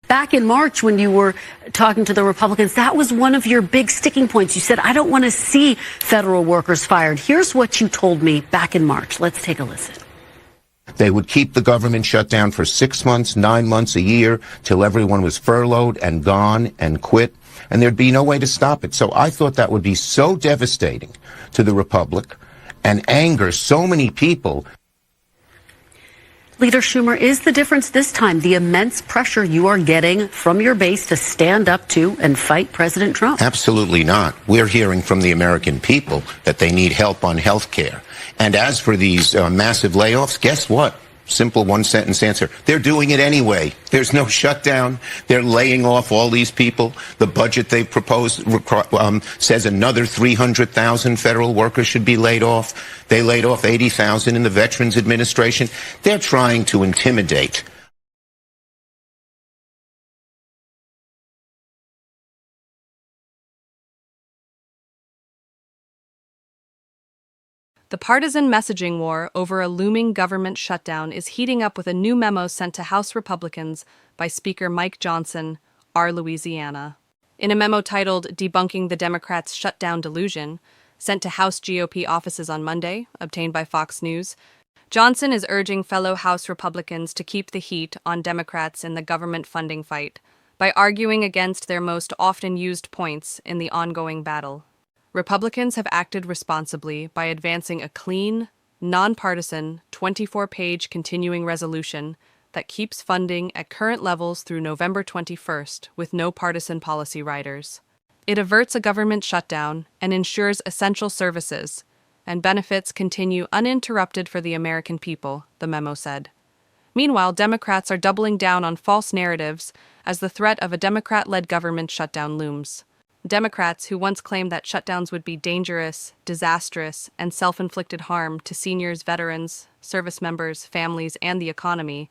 Back in March, when you were talking to the Republicans, that was one of your big sticking points. You said, I don't want to see federal workers fired. Here's what you told me back in March. Let's take a listen. They would keep the government shut down for 6 months, 9 months, a year, till everyone was furloughed and gone and quit, and there'd be no way to stop it. So I thought that would be so devastating to the Republic and anger so many people. Leader Schumer, is the difference this time the immense pressure you are getting from your base to stand up to and fight President Trump? Absolutely not. We're hearing from the American people that they need help on health care. And as for these massive layoffs, guess what? Simple one-sentence answer. They're doing it anyway. There's no shutdown. They're laying off all these people. The budget they've proposed says another 300,000 federal workers should be laid off. They laid off 80,000 in the Veterans Administration. They're trying to intimidate. The partisan messaging war over a looming government shutdown is heating up with a new memo sent to House Republicans by Speaker Mike Johnson, R. Louisiana. In a memo titled Debunking the Democrats' Shutdown Delusion, sent to House GOP offices on Monday, obtained by Fox News, Johnson is urging fellow House Republicans to keep the heat on Democrats in the government funding fight by arguing against their most often used points in the ongoing battle. Republicans have acted responsibly by advancing a clean, nonpartisan, 24-page continuing resolution that keeps funding at current levels through November 21st with no partisan policy riders. It averts a government shutdown and ensures essential services, and benefits continue uninterrupted for the American people, the memo said. Meanwhile, Democrats are doubling down on false narratives as the threat of a Democrat-led government shutdown looms. Democrats, who once claimed that shutdowns would be dangerous, disastrous, and self-inflicted harm to seniors, veterans, service members, families, and the economy,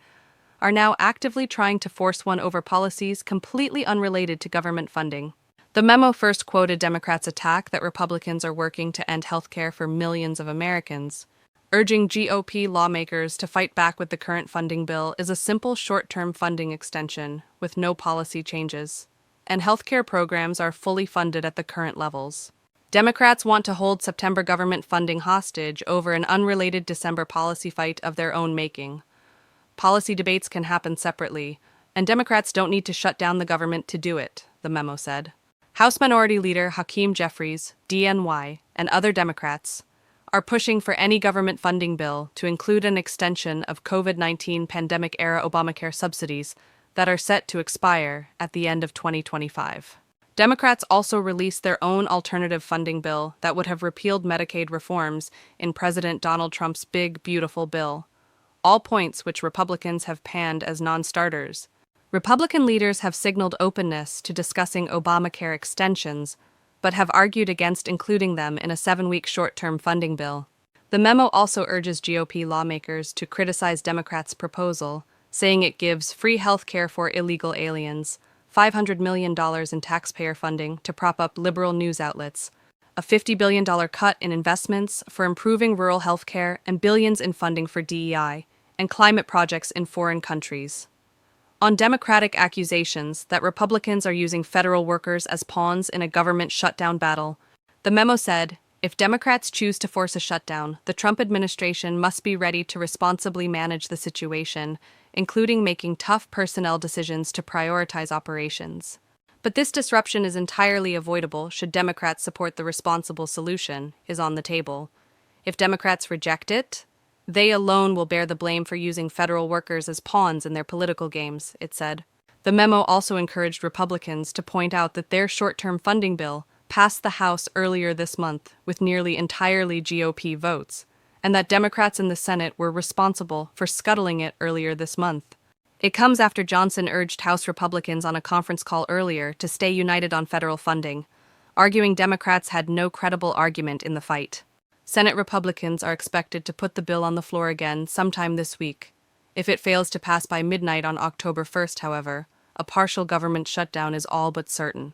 are now actively trying to force one over policies completely unrelated to government funding. The memo first quoted Democrats' attack that Republicans are working to end health care for millions of Americans. Urging GOP lawmakers to fight back with the current funding bill is a simple short-term funding extension with no policy changes, and healthcare programs are fully funded at the current levels. Democrats want to hold September government funding hostage over an unrelated December policy fight of their own making. Policy debates can happen separately, and Democrats don't need to shut down the government to do it, the memo said. House Minority Leader Hakeem Jeffries, DNY, and other Democrats are pushing for any government funding bill to include an extension of COVID-19 pandemic-era Obamacare subsidies that are set to expire at the end of 2025. Democrats also released their own alternative funding bill that would have repealed Medicaid reforms in President Donald Trump's big, beautiful bill, all points which Republicans have panned as non-starters. Republican leaders have signaled openness to discussing Obamacare extensions, but have argued against including them in a 7-week short-term funding bill. The memo also urges GOP lawmakers to criticize Democrats' proposal, saying it gives free health care for illegal aliens, $500 million in taxpayer funding to prop up liberal news outlets, a $50 billion cut in investments for improving rural health care, and billions in funding for DEI and climate projects in foreign countries. On Democratic accusations that Republicans are using federal workers as pawns in a government shutdown battle, the memo said, if Democrats choose to force a shutdown, the Trump administration must be ready to responsibly manage the situation, including making tough personnel decisions to prioritize operations. But this disruption is entirely avoidable should Democrats support the responsible solution, is on the table. If Democrats reject it, they alone will bear the blame for using federal workers as pawns in their political games, it said. The memo also encouraged Republicans to point out that their short-term funding bill passed the House earlier this month with nearly entirely GOP votes, and that Democrats in the Senate were responsible for scuttling it earlier this month. It comes after Johnson urged House Republicans on a conference call earlier to stay united on federal funding, arguing Democrats had no credible argument in the fight. Senate Republicans are expected to put the bill on the floor again sometime this week. If it fails to pass by midnight on October 1st, however, a partial government shutdown is all but certain.